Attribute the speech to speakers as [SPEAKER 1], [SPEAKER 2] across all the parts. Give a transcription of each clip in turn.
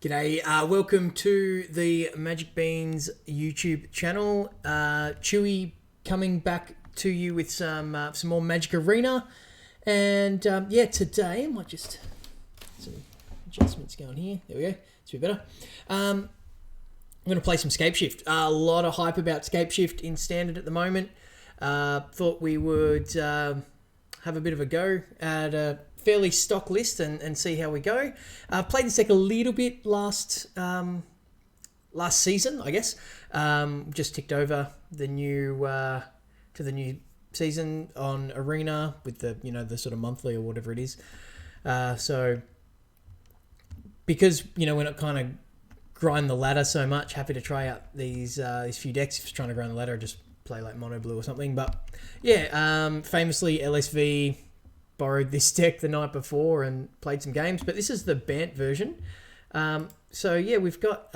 [SPEAKER 1] G'day, welcome to the Magic Beans YouTube channel. Chewy coming back to you with some more Magic Arena, and today I might just some adjustments going here. There we go. It's a bit better. I'm going to play some Scapeshift. A lot of hype about Scapeshift in Standard at the moment. Thought we would have a bit of a go at a fairly stock list and see how we go. Played this deck a little bit last season, I guess. Just ticked over the new to the new season on Arena with the sort of monthly or whatever it is. So because we're not kind of grind the ladder so much, happy to try out these few decks. If you're trying to grind the ladder, just play like mono blue or something. But yeah, famously LSV borrowed this deck the night before and played some games, but this is the Bant version. So yeah, we've got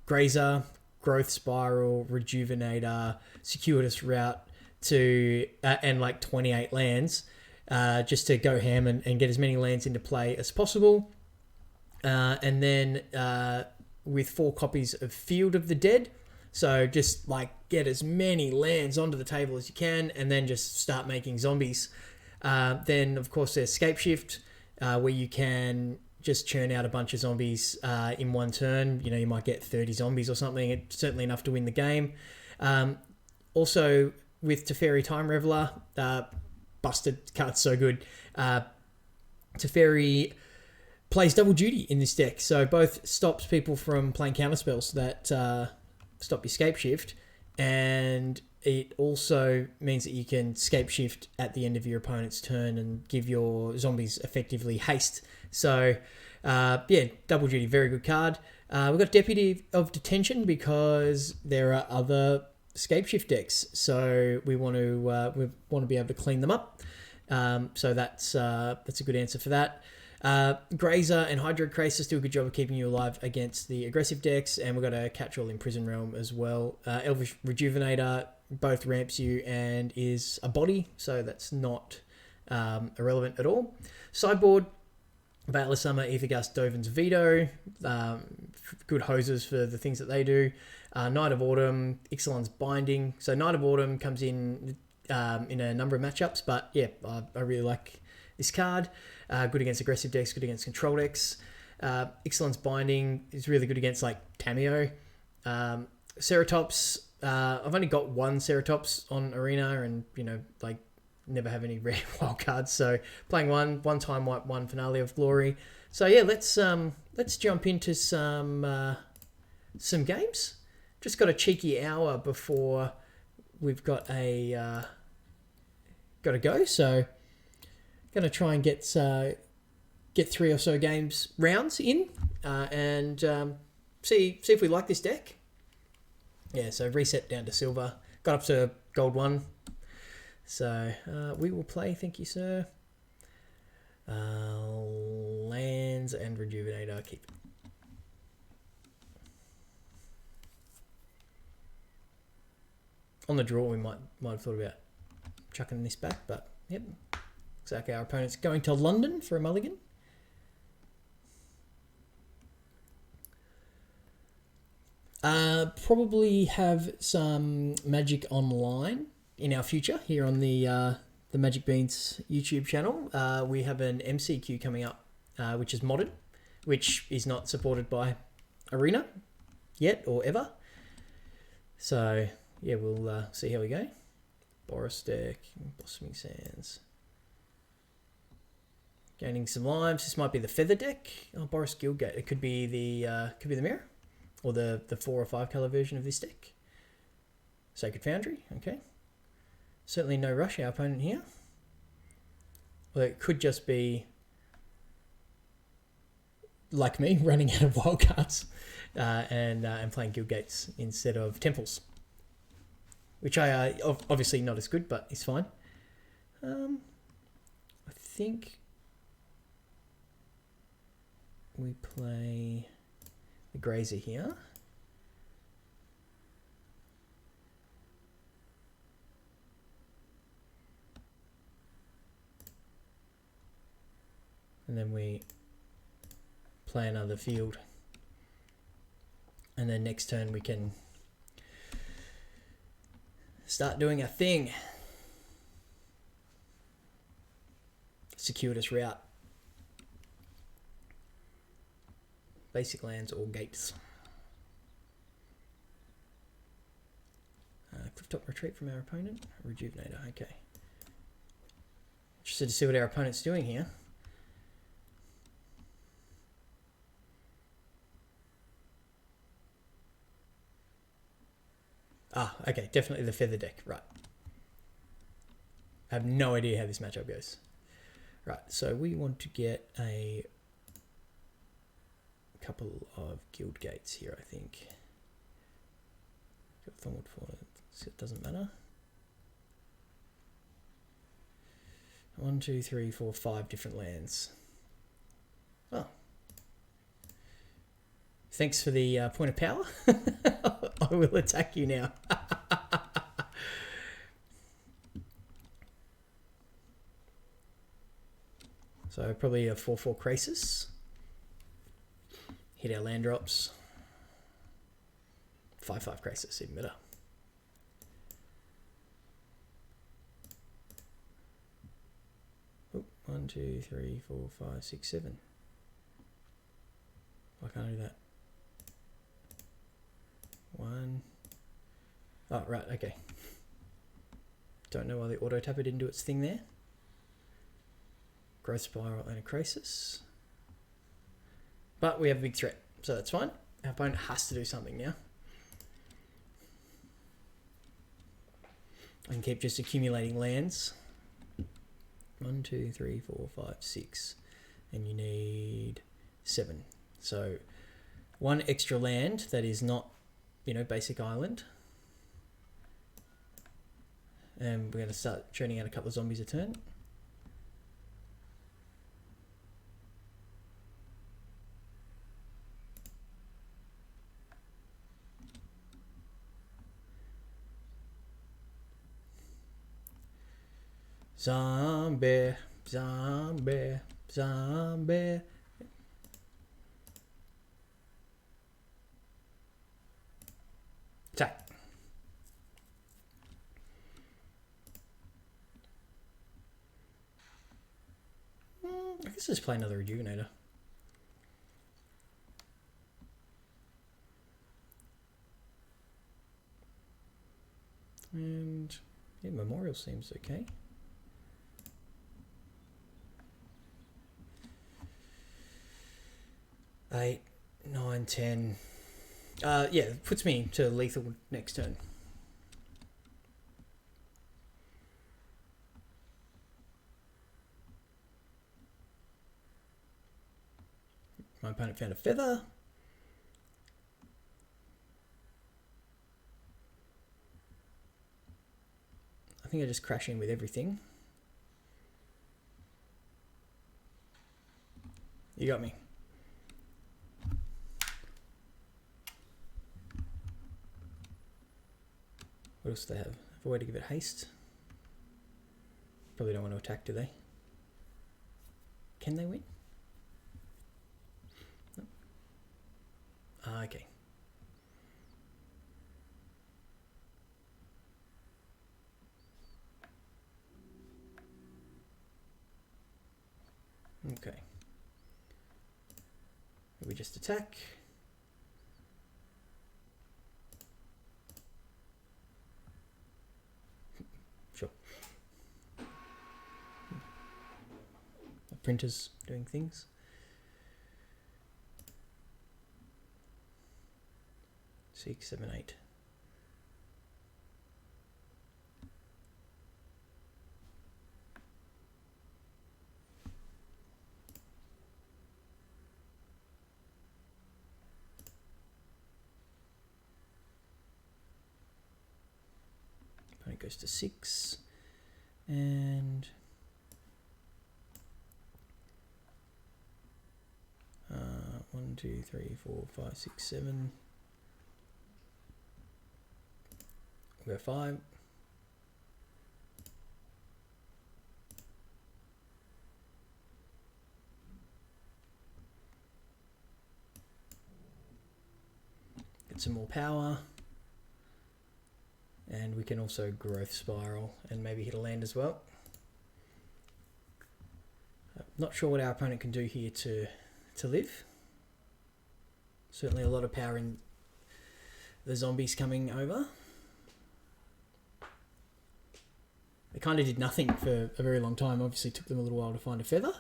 [SPEAKER 1] Grazer, Growth Spiral, Rejuvenator, Circuitous Route to and like 28 lands, just to go ham and get as many lands into play as possible. And then with 4 copies of Field of the Dead. So just like get as many lands onto the table as you can, and then just start making zombies. Then of course there's Scapeshift, where you can just churn out a bunch of zombies in one turn. You might get 30 zombies or something. It's certainly enough to win the game. Also with Teferi Time Reveler, busted card's so good. Teferi plays double duty in this deck, so both stops people from playing counterspells that stop your Scapeshift, and it also means that you can Scapeshift at the end of your opponent's turn and give your zombies effectively haste. So double duty, very good card. We've got Deputy of Detention because there are other Scapeshift decks, so we want to be able to clean them up. So that's a good answer for that. Grazer and Hydrocrisis do a good job of keeping you alive against the aggressive decks, and we've got a Catch-All in Prison Realm as well. Elvish Rejuvenator both ramps you and is a body, so that's not irrelevant at all. Sideboard, Battler Summer, Aethergust, Dovin's Veto, good hoses for the things that they do. Knight of Autumn, Ixalan's Binding. So Knight of Autumn comes in a number of matchups, but yeah, I really like this card. Good against aggressive decks, good against control decks. Ixalan's Binding is really good against like Tameo. Ceratops, I've only got one Ceratops on Arena, and never have any rare wild cards. So playing one time white, one Finale of Glory. So yeah, let's jump into some games. Just got a cheeky hour before we've got to go. So going to try and get 3 or so rounds in, and see if we like this deck. Yeah, so reset down to silver. Got up to gold 1. So we will play, thank you, sir. Lands and Rejuvenator, keep it. On the draw, we might have thought about chucking this back, but yep. Looks like our opponent's going to London for a mulligan. Probably have some Magic Online in our future here on the Magic Beans YouTube channel. We have an MCQ coming up, which is modern, which is not supported by Arena yet or ever. So yeah, we'll see how we go. Boris deck, Blossoming Sands. Gaining some lives. This might be the feather deck. Oh, Boris Gilgate. It could be the mirror, or the 4 or 5 color version of this deck. Sacred Foundry. Okay. Certainly no rush. Our opponent here. Well, it could just be like me, running out of wild cards, and playing Gilgates instead of Temples, which I obviously not as good, but it's fine. I think we play the Grazer here. And then we play another field. And then next turn we can start doing our thing. Circuitous route. Basic lands or gates. Clifftop retreat from our opponent. Rejuvenator, okay. Interested to see what our opponent's doing here. Ah, okay, definitely the feather deck, right. I have no idea how this matchup goes. Right, so we want to get a couple of guild gates here, I think. Thornwood Fauna, so it doesn't matter. 1, 2, 3, 4, 5 different lands. Oh. Thanks for the point of power. I will attack you now. So probably a 4/4 Crisis. Hit our land drops. 5/5 Crisis, even better. Oh, 1, 2, 3, 4, 5, 6, 7. Why can't I do that? 1. Oh, right, okay. Don't know why the auto tapper didn't do its thing there. Growth Spiral and a Crisis. But we have a big threat, so that's fine. Our opponent has to do something now. I can keep just accumulating lands. 1, 2, 3, 4, 5, 6. And you need 7. So 1 extra land that is not, you know, basic island. And we're going to start churning out a couple of zombies a turn. Zombie, zombie, zombie. Attack. I guess let's play another Rejuvenator. And yeah, Memorial seems okay. Eight, 9, 10. Yeah, it puts me to lethal next turn. My opponent found a feather. I think I just crash in with everything. You got me. What else do they have? Have a way to give it haste? Probably don't want to attack, do they? Can they win? No. Ah, okay. Okay. We just attack. Sure. The printer's doing things. Six, 7, 8. Opponent goes to 6 and 1, 2, 3, 4, 5, 6, 7. We'll go 5. get some more power. And we can also growth spiral and maybe hit a land as well. Not sure what our opponent can do here to live. Certainly a lot of power in the zombies coming over. They kind of did nothing for a very long time. Obviously took them a little while to find a feather.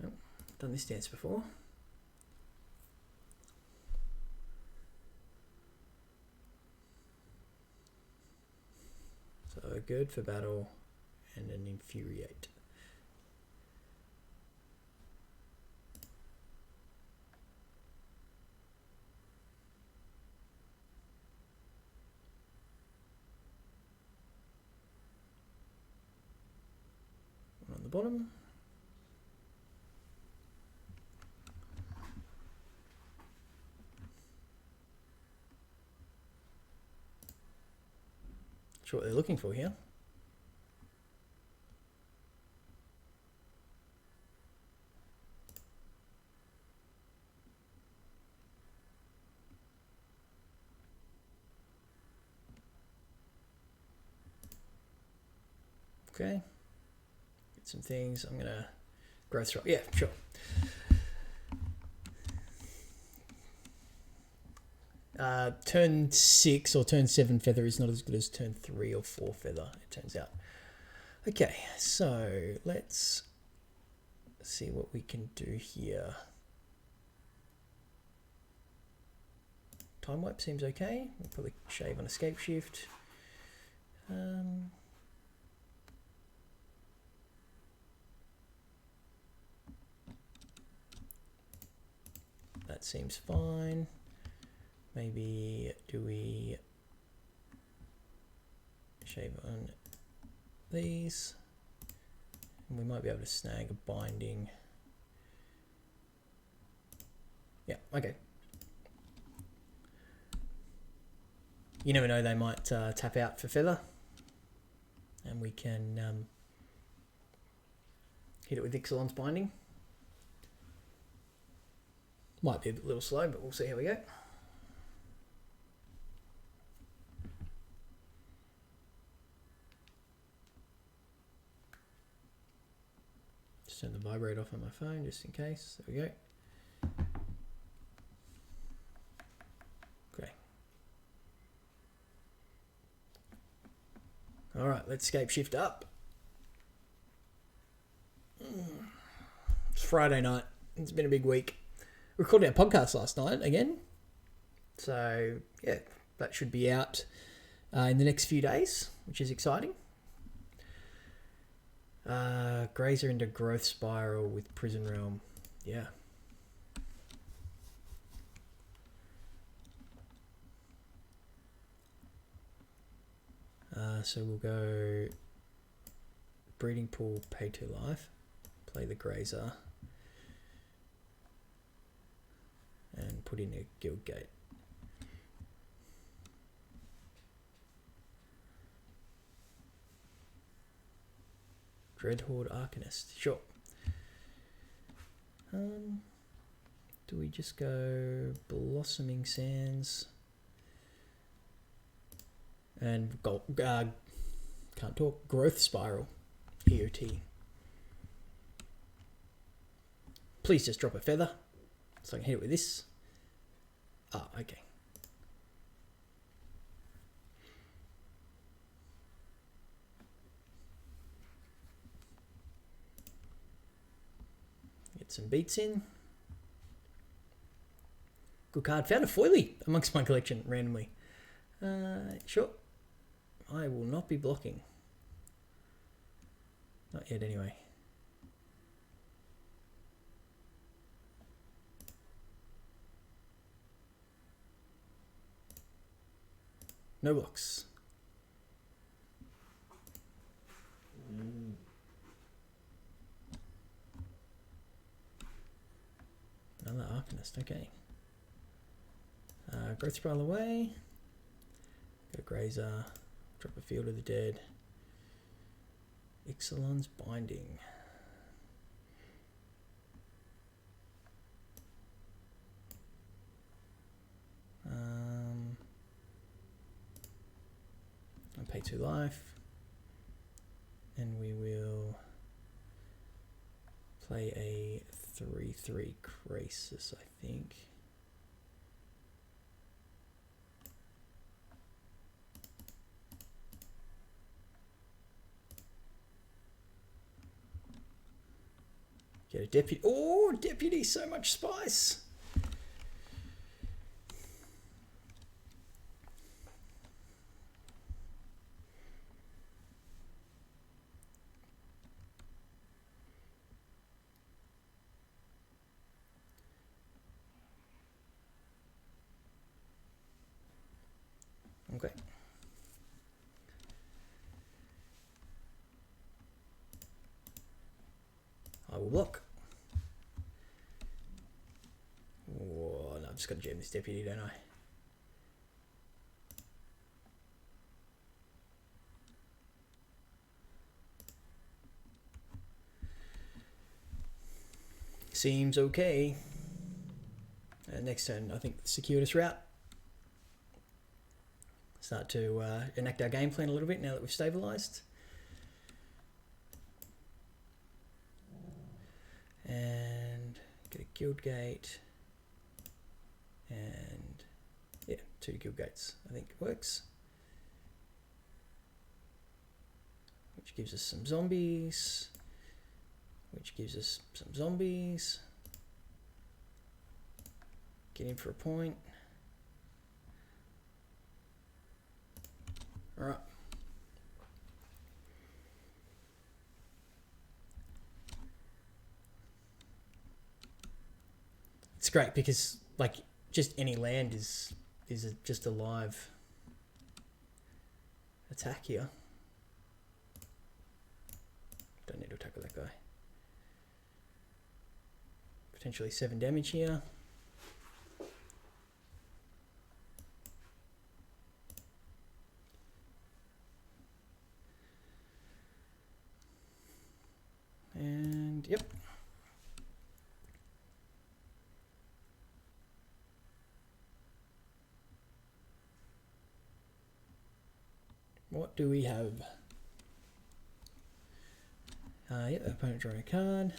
[SPEAKER 1] Oh, done this dance before. So good for battle and an infuriate. One on the bottom. Sure what they're looking for here. Okay. Get some things. I'm gonna growth throw. Yeah, sure. Turn 6 or turn 7 feather is not as good as turn 3 or 4 feather, it turns out. Okay, so let's see what we can do here. Time wipe seems okay. We'll probably shave on escape shift. That seems fine. Maybe do we shave on these? And we might be able to snag a binding. Yeah, okay. You never know, they might tap out for feather. And we can hit it with Ixalan's binding. Might be a little slow, but we'll see how we go. Just turn the vibrate off on my phone just in case. There we go. Okay. All right, let's scape shift up. It's Friday night. It's been a big week. Recorded our podcast last night again. So, yeah, that should be out in the next few days, which is exciting. Grazer into growth spiral with Prison Realm. Yeah. So we'll go breeding pool, pay 2 life, play the Grazer, and put in a guild gate. Dreadhorde Arcanist, sure. Do we just go Blossoming Sands and can't talk, Growth Spiral, EOT. Please just drop a feather so I can hit it with this. Ah, okay. Get some beats in. Good card. Found a foily amongst my collection randomly. Sure. I will not be blocking. Not yet anyway. No blocks. Another Arcanist, okay. Growth Spiral away. Go Grazer. Drop a Field of the Dead. Ixalan's Binding. 2 life. And we will play a 3/3 Crisis, I think. Get a deputy. Oh, deputy, so much spice. Okay. I will block. Oh, no, I've just got to jam this deputy, don't I? Seems okay. Next turn, I think circuitous route. Start to enact our game plan a little bit now that we've stabilised. And get a guild gate. And yeah, 2 guild gates I think works. Which gives us some zombies. Which gives us some zombies. Get in for a point. Alright. It's great because like just any land is just a live attack here. Don't need to attack with that guy. Potentially 7 damage here. And yep. What do we have? Yeah, opponent drawing a card.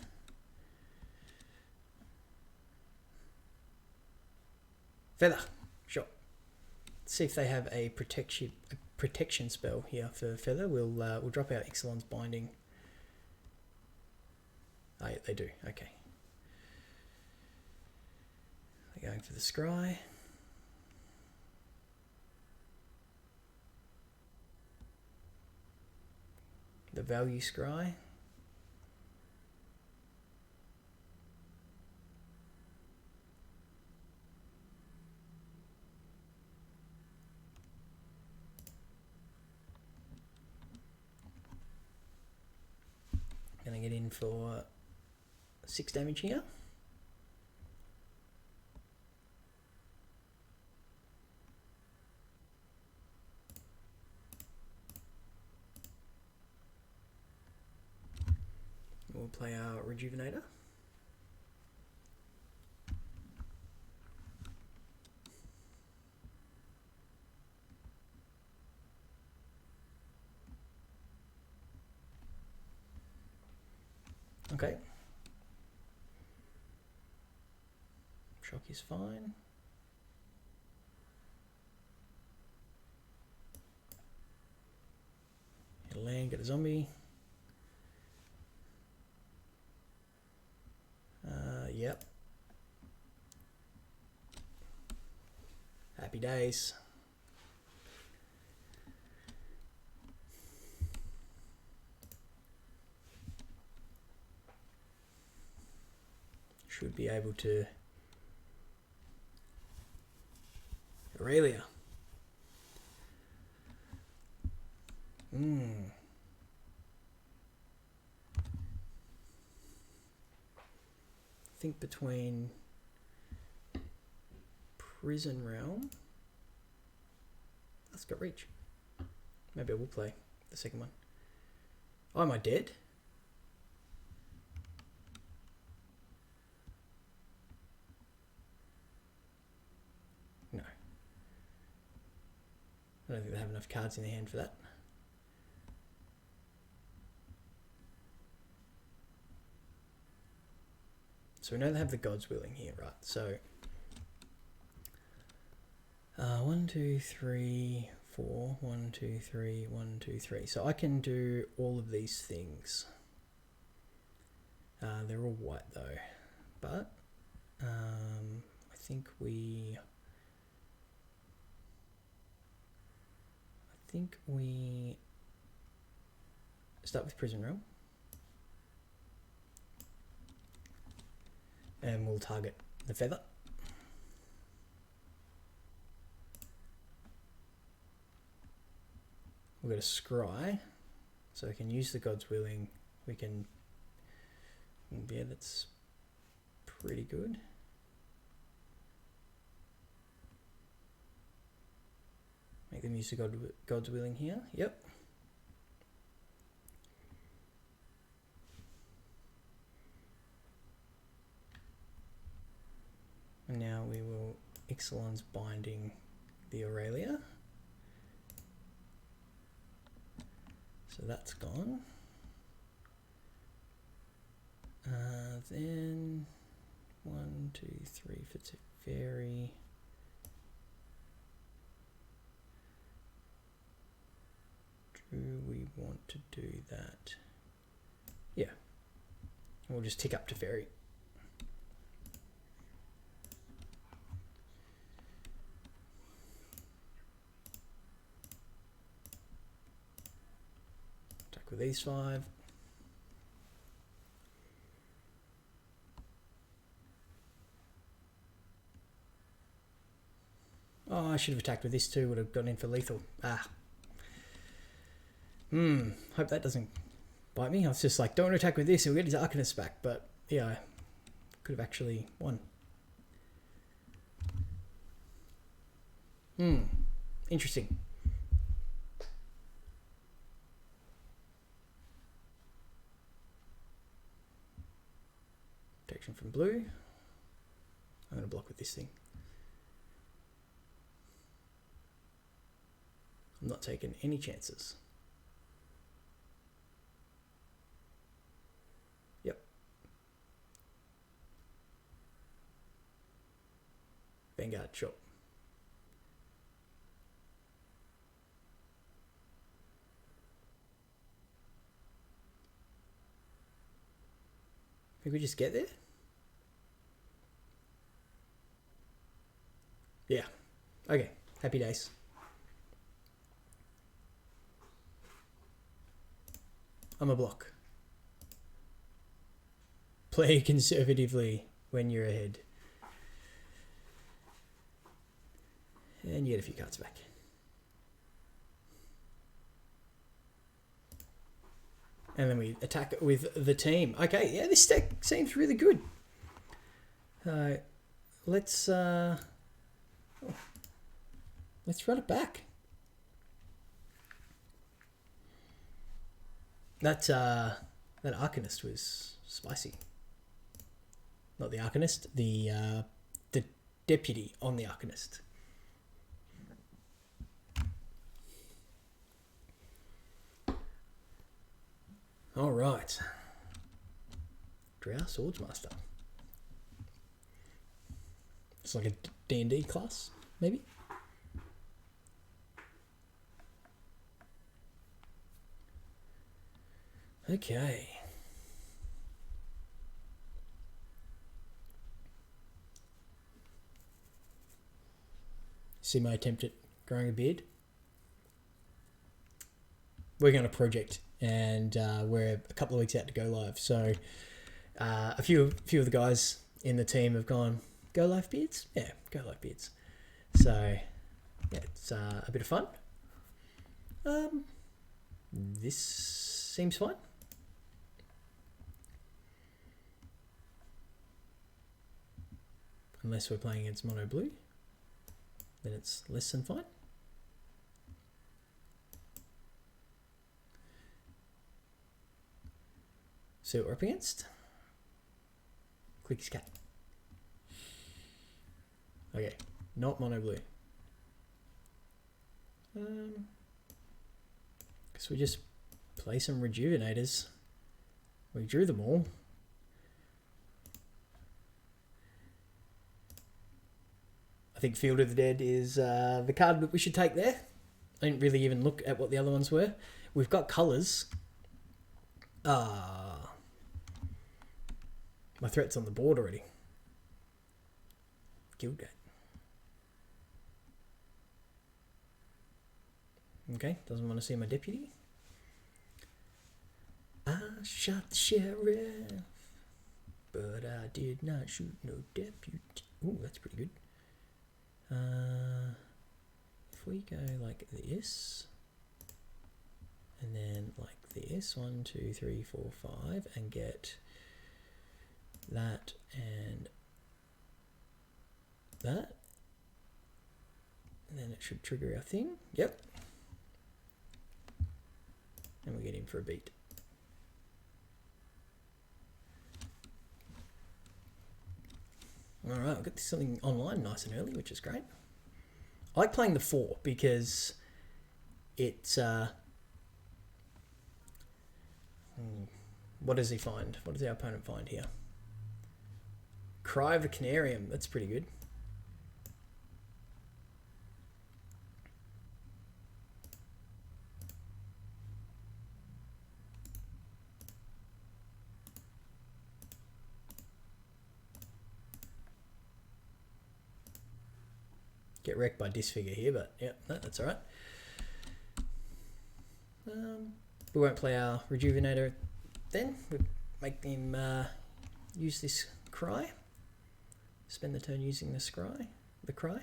[SPEAKER 1] Feather. Sure. Let's see if they have a protection spell here for Feather. We'll drop out Ixalan's Binding. Oh, yeah, they do. Okay. They're going for the Scry. The Value Scry. Gonna get in for 6 damage here. We'll play our Rejuvenator. Okay. Shock is fine. Get a land, get a zombie. Yep. Happy days. Should be able to. Aurelia. Think between Prison Realm. That's got reach. Maybe I will play the second one. Oh, am I dead? No. I don't think they have enough cards in their hand for that. So we know they have the God's Willing here, right? So 1, 2, 3, 4. 1, 2, 3, 1, 2, 3. So I can do all of these things. They're all white though, but I think we start with Prison Realm, and we'll target the feather. We've got a scry, so we can use the God's Willing. We can, yeah, that's pretty good. Make them use the God's Willing here. Yep. And now we will Ixalan's Binding the Aurelia. So that's gone. Then 1, 2, 3 for Teferi. Do we want to do that? Yeah. We'll just tick up Teferi. Attack with these 5. Oh, I should have attacked with this too. Would have gone in for lethal. Ah. Hope that doesn't bite me. I was just like, don't attack with this and we'll get his Arcanist back. But yeah, I could have actually won. Interesting. Protection from blue. I'm going to block with this thing. I'm not taking any chances. Yep. Vanguard, sure. Think we just get there? Yeah. Okay. Happy days. I'm a block. Play conservatively when you're ahead. And you get a few cards back. And then we attack with the team. Okay, yeah, this deck seems really good. Let's run it back. That Arcanist was spicy. Not the Arcanist, the deputy on the Arcanist. All right. Drow Swordsmaster. It's like a D&D class, maybe? Okay. See my attempt at growing a beard? Working on a project, and we're a couple of weeks out to go live. So a few of the guys in the team have gone, go live beards? Yeah, go live beards. So yeah, it's a bit of fun. This seems fine. Unless we're playing against mono blue, then it's less than fine. See what we're up against. Clicky scat. Okay, not mono blue. Guess we just play some rejuvenators. We drew them all. think Field of the Dead is the card that we should take there. I didn't really even look at what the other ones were. We've got colours. My threat's on the board already. Guildgate. Okay, doesn't want to see my deputy. I shot the sheriff, but I did not shoot no deputy. Ooh, that's pretty good. If we go like this, and then like this, 1, 2, 3, 4, 5, and get that and that, and then it should trigger our thing. Yep. And we get in for a beat. All right, I've got something online nice and early, which is great. I like playing the 4 because it's... what does he find? What does our opponent find here? Cry of a Canarium. That's pretty good. Get wrecked by Disfigure here, but yeah, no, that's all right. We won't play our Rejuvenator then. We'll make him use this Cry. Spend the turn using the Cry.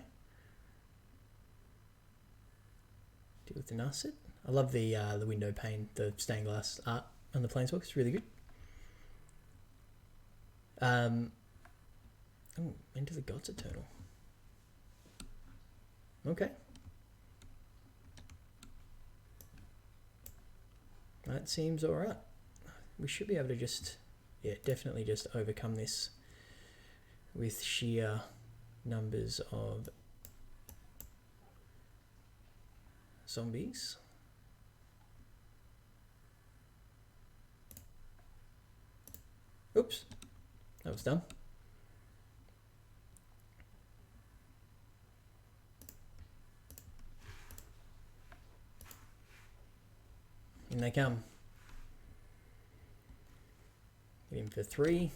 [SPEAKER 1] Deal with the Narset. I love the window pane, the stained glass art on the Planeswalker. It's really good. Into the Gods Eternal. Okay. That seems alright. We should be able to just, yeah, definitely just overcome this with sheer numbers of zombies. Oops. That was dumb. In they come. Get him for 3.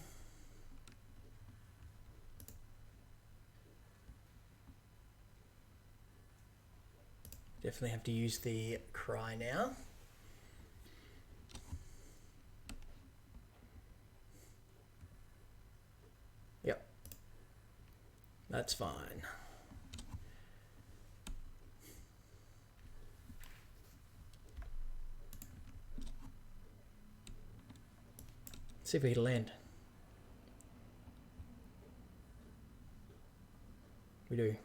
[SPEAKER 1] Definitely have to use the Cry now. Yep. That's fine. See if we can land. We do.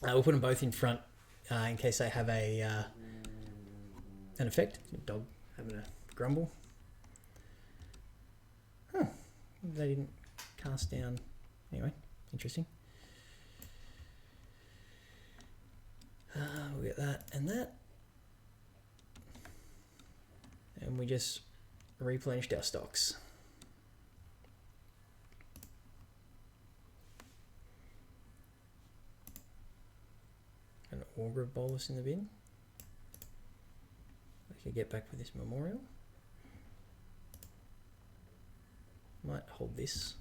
[SPEAKER 1] We'll put them both in front in case they have an effect. Dog having a grumble. Huh. They didn't cast down. Anyway, interesting. We'll get that and that. And we just replenished our stocks. An Augur of Bolus in the bin. I could get back with this Memorial. Might hold this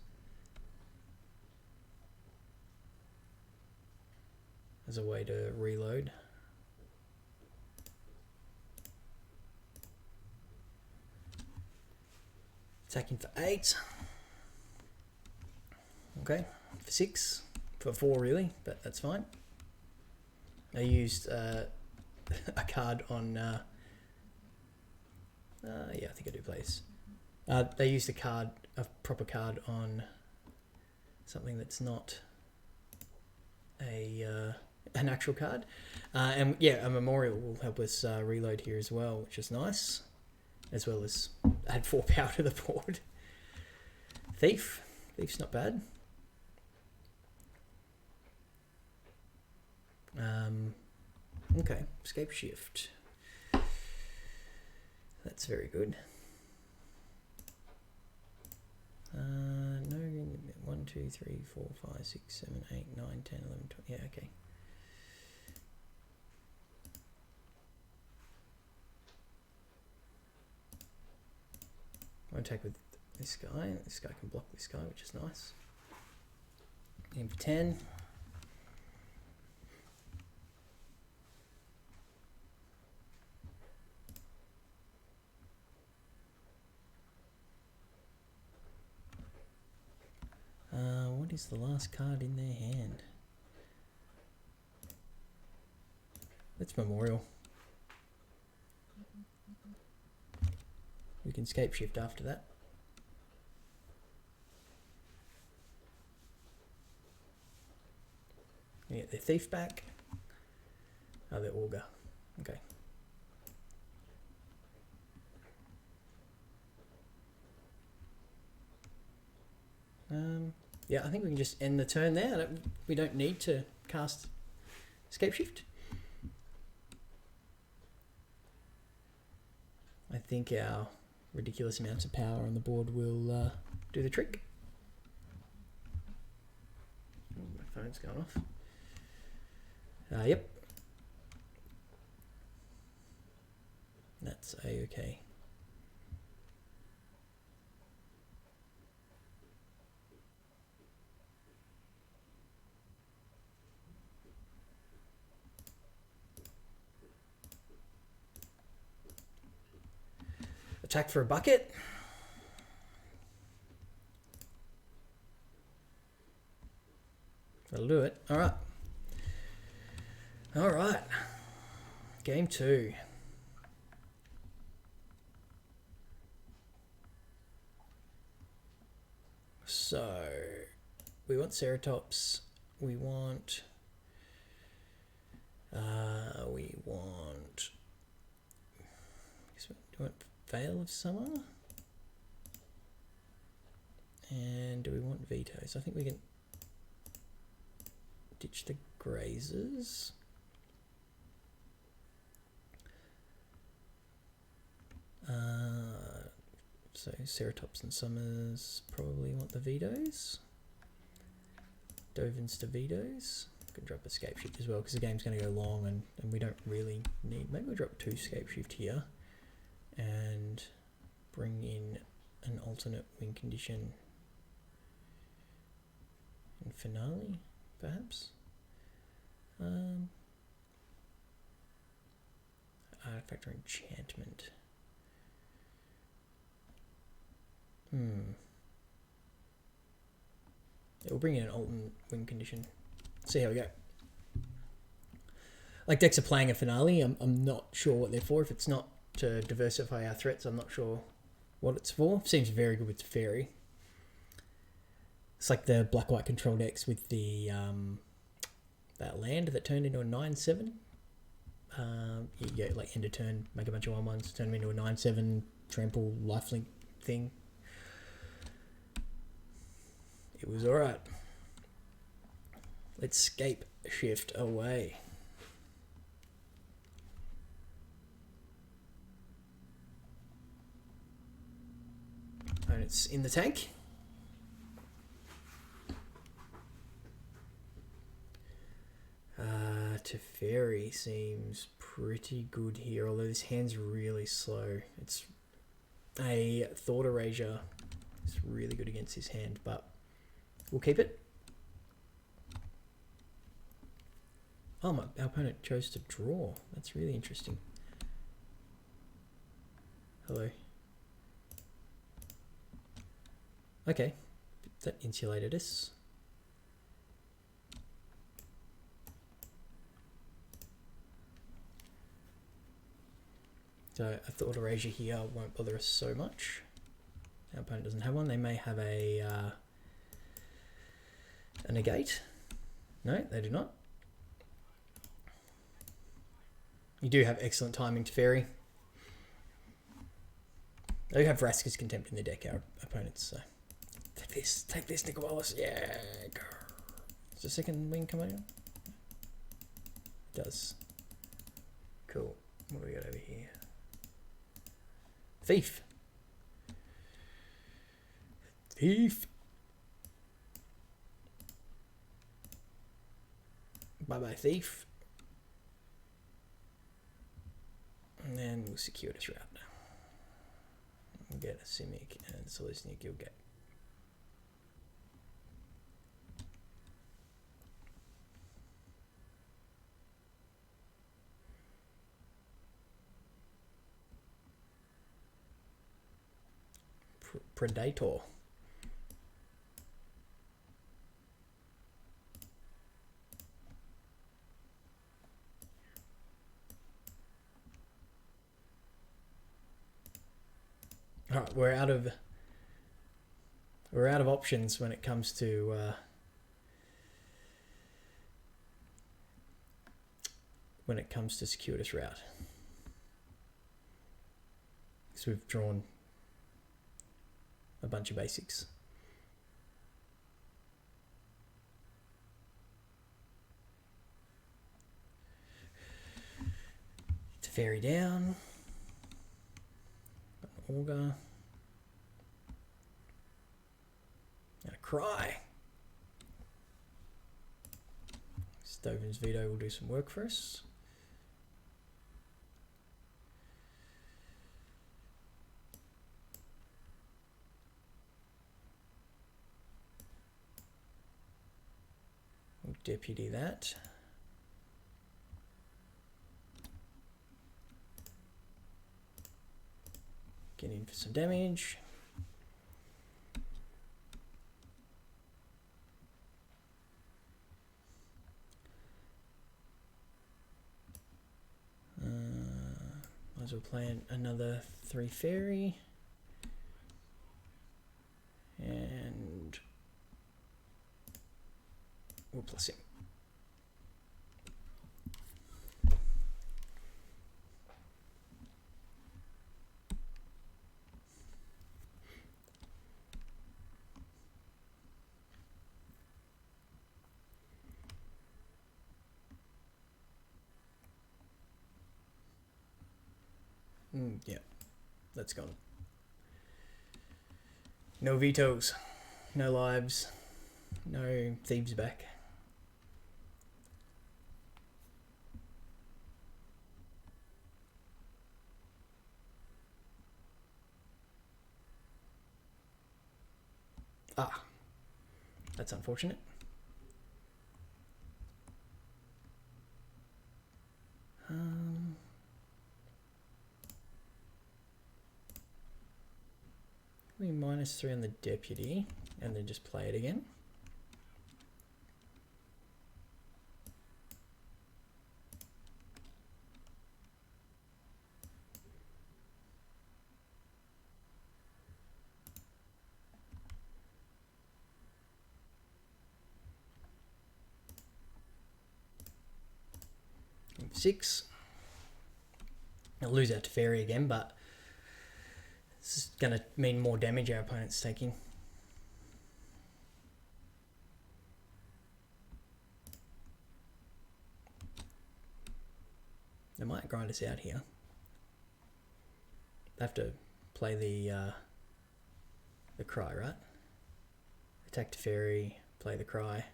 [SPEAKER 1] as a way to reload. Attacking for 8. Okay, for 6. For 4 really, but that's fine. I used a card on... yeah, I think I do play this. They used a proper card on something that's not an actual card. And yeah, a Memorial will help us reload here as well, which is nice. As well as add 4 power to the board. Thief's not bad. Okay, Scapeshift. That's very good. No, 1, 2, 3, 4, 5, 6, 7, 8, 9, 10, 11, 12. Yeah, okay. I'll attack with this guy. This guy can block this guy, which is nice. Aim for 10. What is the last card in their hand? That's Memorial. We can Scapeshift after that. You get their Thief back. Oh, their Augur. Okay. Yeah, I think we can just end the turn there. We don't need to cast Scapeshift. I think our ridiculous amounts of power on the board will do the trick. Oh, my phone's going off. Yep. That's a-okay. Attack for a bucket. That'll do it. All right. All right. Game 2. So we want Ceratops. We want Veil of Summer. And do we want Vetoes? I think we can ditch the Grazers. So Ceratops and Summers probably want the Vetoes. Dovins to Vetoes. Could drop a Scapeshift as well because the game's going to go long and we don't really need... Maybe we'll drop 2 Scapeshift here and bring in an alternate win condition in Finale, perhaps. Artifact or Enchantment. We'll bring in an alternate win condition. See how we go. Like decks are playing a Finale. I'm not sure what they're for. If it's not to diversify our threats, I'm not sure what it's for. Seems very good with Fairy. It's like the black-white control decks with the that land that turned into a 9/7. You get like end of turn, make a bunch of 1/1s, turn them into a 9/7 trample lifelink thing. It was alright. Let's Scapeshift away. And it's in the tank. Teferi seems pretty good here, although this hand's really slow. It's a Thought Erasure. It's really good against his hand, but we'll keep it. Oh, our opponent chose to draw. That's really interesting. Hello. Okay, that insulated us. So I thought Erasure here won't bother us so much. Our opponent doesn't have one. They may have a negate. No, they do not. You do have excellent timing to Fairy. They do have Vraska's Contempt in the deck, our opponents, so take this, Nick Wallace. Yeah, go. Is the second wing coming out? Does. Cool. What do we got over here? Thief. Thief. Bye-bye, thief. And then we'll secure this route. We'll get a Simic and Selesnya Gilgate. Predator. All right, we're out of options when it comes to circuitous route. So we've drawn a bunch of basics. To ferry down. Auger. And a cry. Stoven's Veto will do some work for us. We'll deputy that. Get in for some damage. Might as well play another 3 fairy. And we'll plus him. Yeah, that's gone. No vetoes, no lives, no thieves back. Ah, that's unfortunate. We -3 on the deputy, and then just play it again. Six. I'll lose out to Fairy again, but this is going to mean more damage our opponent's taking. They might grind us out here. They have to play the cry, right? Attack to Fairy, play the cry.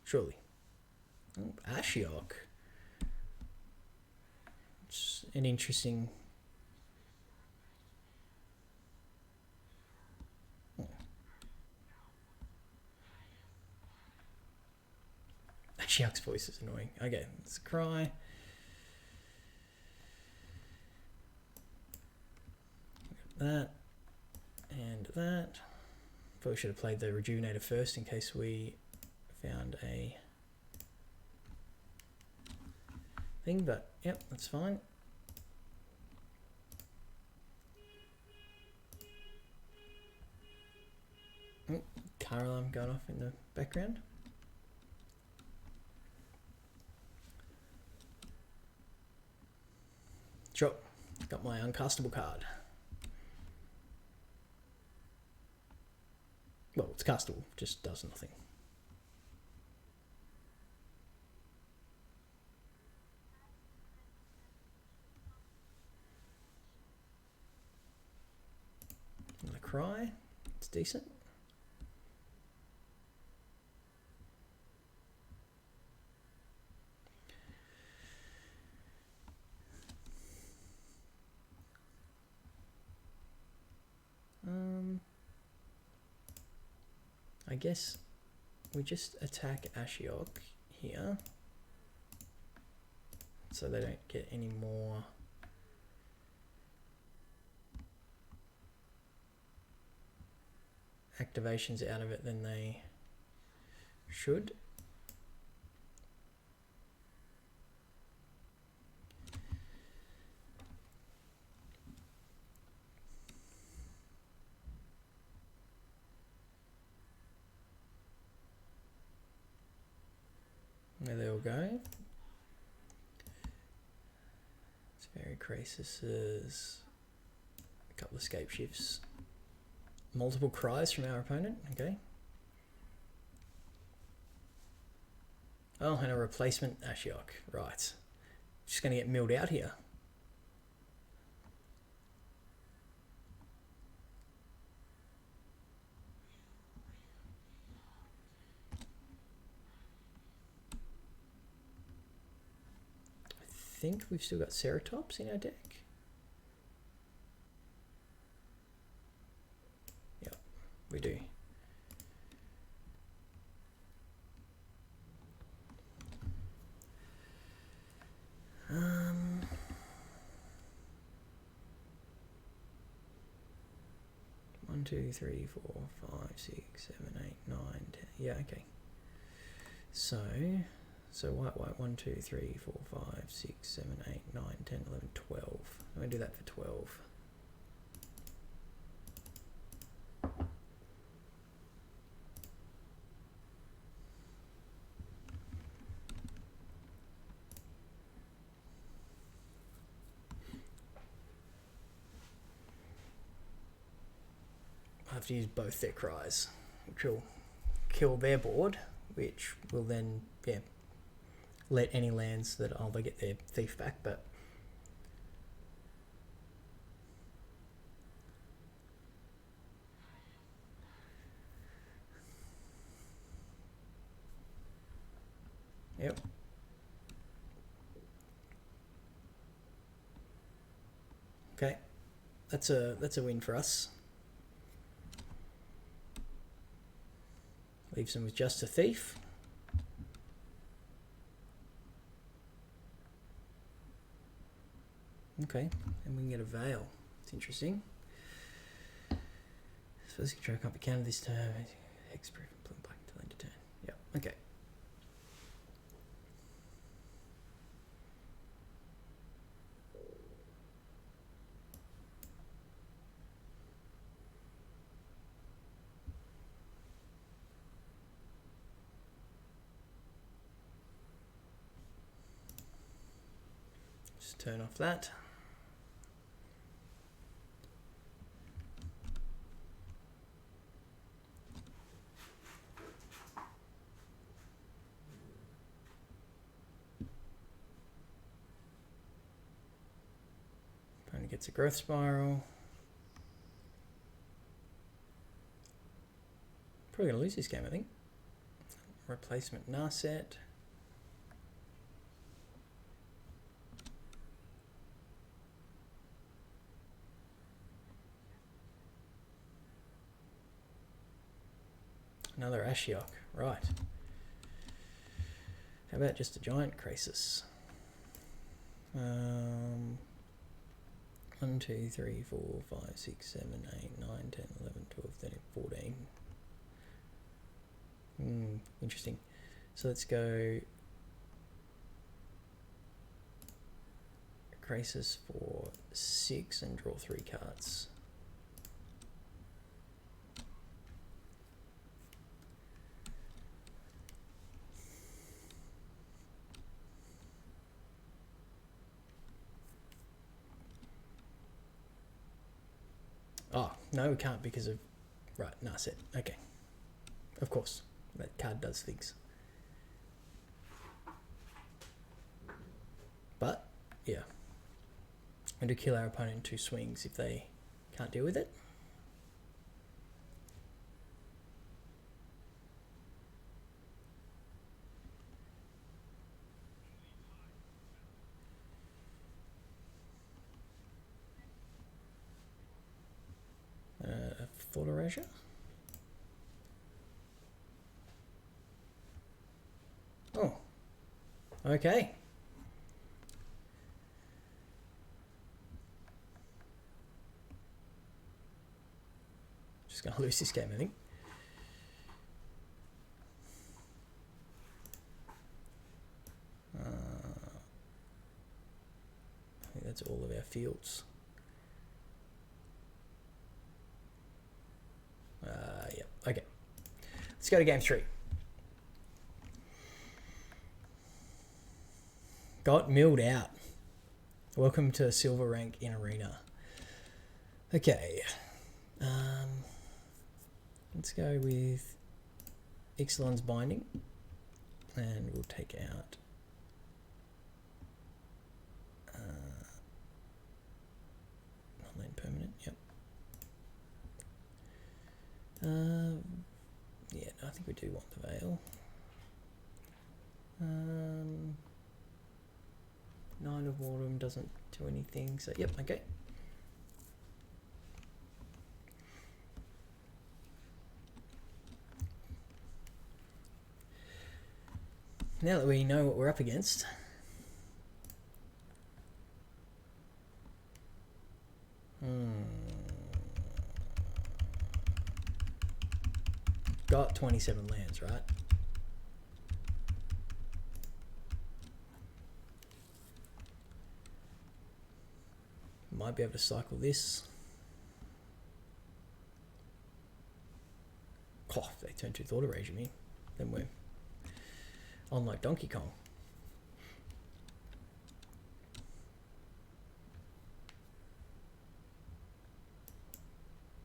[SPEAKER 1] Surely. Oh, Ashiok. It's an interesting... Oh. Ashiok's voice is annoying. Okay, let's cry. That. And that. Probably should have played the Rejuvenator first in case we found a thing, but yep, that's fine. Car alarm going off in the background. Sure, got my uncastable card. Well, it's castable, just does nothing. And the cry, it's decent. I guess we just attack Ashiok here so they don't get any more activations out of it than they should. There they all go. It's very crises. A couple of Scapeshifts. Multiple cries from our opponent. Okay. Oh, and a replacement Ashiok. Right. Just going to get milled out here. I think we've still got Ceratops in our deck. Yep, we do. One, 2, 3, 4, 5, 6, 7, 8, 9, 10. Yeah, okay. So white, 1, 2, 3, 4, 5, 6, 7, 8, 9, 10, 11, 12. I'm going to do that for 12. I have to use both their cries, which will kill their board, which will then, yeah, let any lands that, oh, they get their thief back, but yep. Okay, that's a win for us. Leaves them with just a thief. Okay, and we can get a veil. It's interesting. Suppose control can't be countered this turn. Hexproof and blue black until end of turn. Yep, okay. Just turn off that. Opponent gets a growth spiral. Probably gonna lose this game, I think. Replacement Narset. Another Ashiok, right. How about just a giant crisis? 1, 2, 3, 4, 5, 6, 7, 8, 9, 10, 11, 12, 13, 14. Interesting. So let's go crisis for 6 and draw 3 cards. Oh, no, we can't because of... Right, Narset. Okay. Of course, that card does things. But, yeah. And to kill our opponent in 2 swings if they can't deal with it. Thought erasure. Oh, okay. Just gonna lose this game, I think. I think that's all of our fields. Yep. Okay. Let's go to game 3. Got milled out. Welcome to silver rank in arena. Okay. Let's go with Ixalan's binding, and we'll take out non-land permanent. Yep. Yeah, no, I think we do want the Veil. 9 of Autumn doesn't do anything, so yep, okay. Now that we know what we're up against, got 27 lands, right? Might be able to cycle this. Oh, if they turn 2 Thought Erasure me, then we're on like Donkey Kong.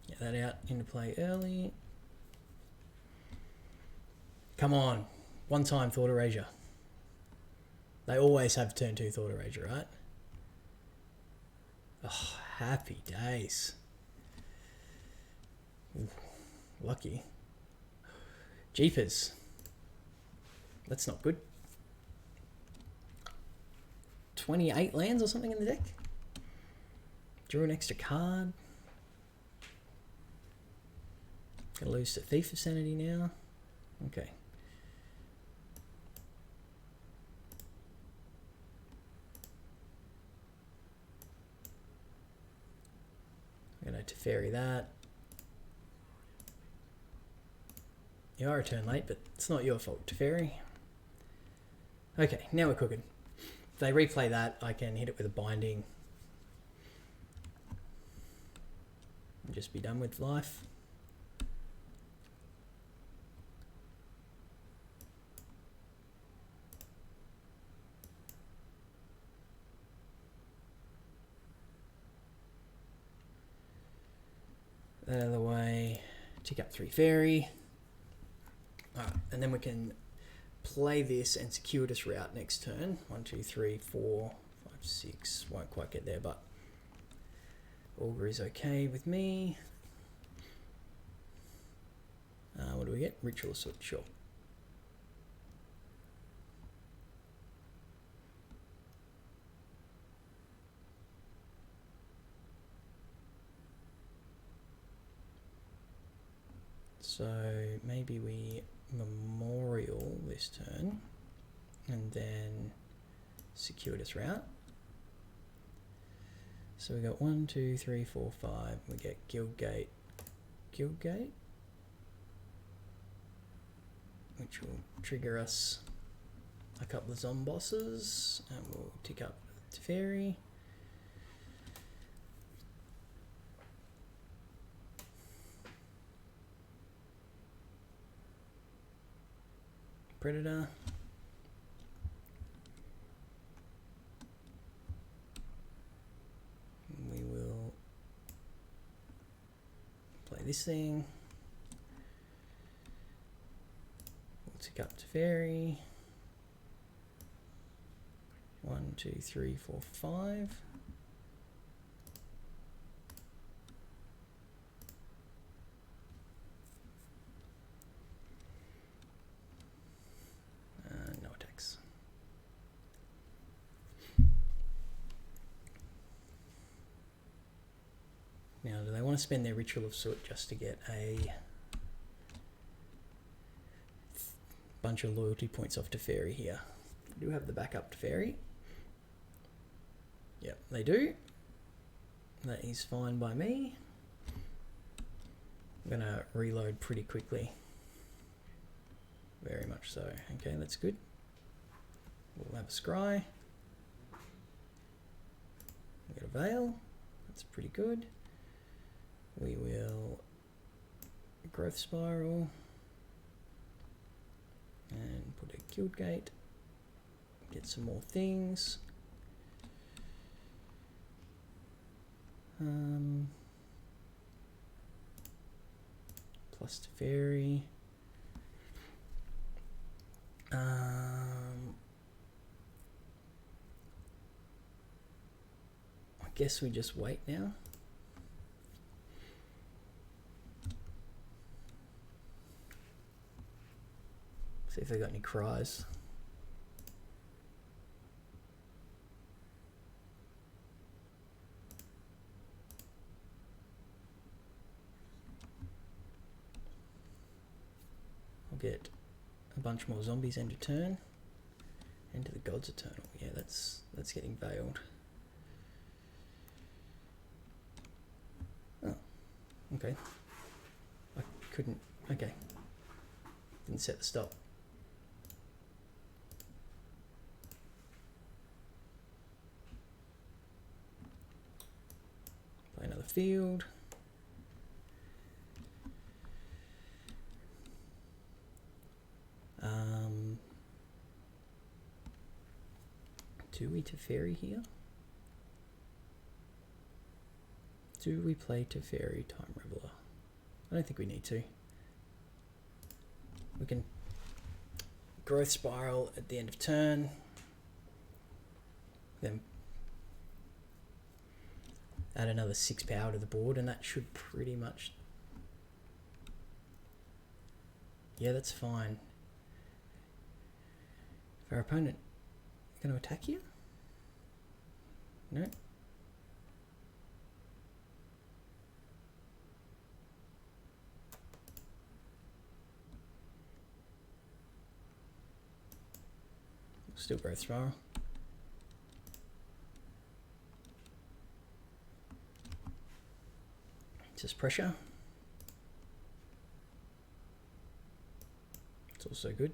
[SPEAKER 1] Get that out into play early. Come on, 1 time Thought Erasure. They always have turn 2 Thought Erasure, right? Oh, happy days. Ooh, lucky. Jeepers. That's not good. 28 lands or something in the deck. Drew an extra card. Gonna lose to Thief of Sanity now. Okay. I'm gonna Teferi that. You are a turn late, but it's not your fault, Teferi. Okay, now we're cooking. If they replay that, I can hit it with a binding. And just be done with life. That out of the way. Tick up 3 fairy. Alright, and then we can play this and circuitous route next turn. 1, 2, 3, 4, 5, 6. Won't quite get there, but Augur is okay with me. What do we get? Ritual Assault, sure. So maybe we Memorial this turn and then circuitous route. So we got 1, 2, 3, 4, 5. We get Guildgate, which will trigger us a couple of Zombosses, and we'll tick up Teferi. Predator. We will play this thing. Tick up to fairy. 1, 2, 3, 4, 5. No attacks. Now, do they want to spend their Ritual of Soot just to get a bunch of loyalty points off Teferi here? I do have the backup Teferi. Yep, they do. That is fine by me. I'm going to reload pretty quickly. Very much so. Okay, that's good. We'll have a scry. We get a veil. That's pretty good. We will growth spiral and put a guild gate. Get some more things. Plus Teferi. I guess we just wait now. See if they got any cries. I'll get a bunch more zombies end of turn. Into the Gods Eternal. Yeah, that's getting veiled. Oh, okay. I couldn't. Okay. Didn't set the stop. Play another field. Do we Teferi here? Do we play Teferi Time Reveler? I don't think we need to. We can growth spiral at the end of turn. Then add another 6 power to the board, and that should pretty much... Yeah, that's fine. If our opponent going to attack you? No. Still growth spiral. Just pressure. It's also good.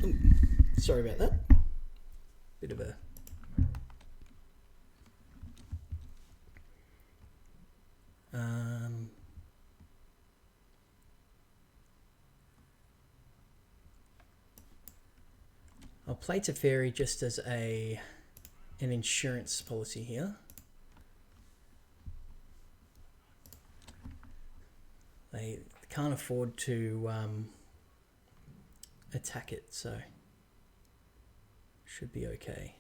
[SPEAKER 1] Ooh, sorry about that. Bit of a I'll play Teferi just as an insurance policy here. They can't afford to attack it, so should be okay.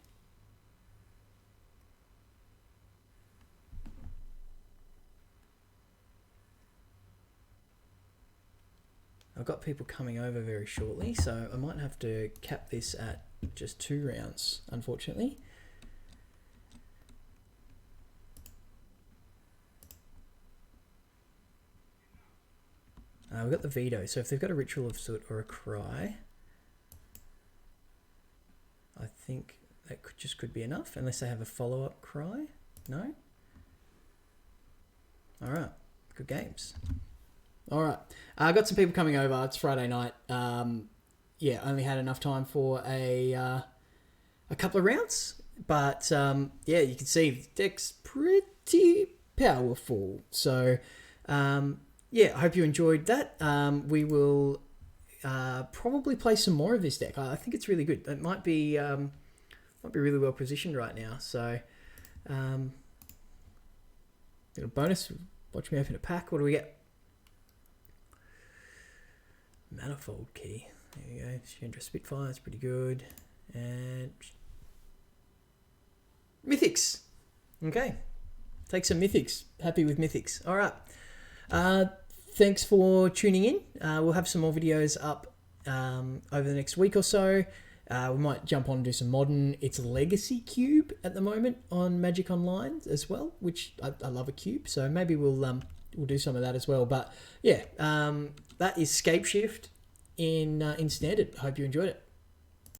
[SPEAKER 1] I've got people coming over very shortly, so I might have to cap this at just 2 rounds, unfortunately. We've got the veto, so if they've got a Ritual of Soot or a Cry, I think that could be enough, unless they have a follow-up Cry. No? Alright, good games. Alright, I got some people coming over. It's Friday night. Yeah, only had enough time for a couple of rounds, but yeah, you can see the deck's pretty powerful. So yeah, I hope you enjoyed that. We will probably play some more of this deck. I think it's really good. It might be might be really well positioned right now. So, got a bonus. Watch me open a pack. What do we get? Manifold key. There you go. Chandra Spitfire. That's pretty good. And Mythics. Okay. Take some Mythics. Happy with Mythics. All right. Thanks for tuning in. We'll have some more videos up over the next week or so. We might jump on and do some modern. It's a Legacy Cube at the moment on Magic Online as well, which I love a cube. So maybe we'll do some of that as well. But yeah, that is Scapeshift in Standard. I hope you enjoyed it.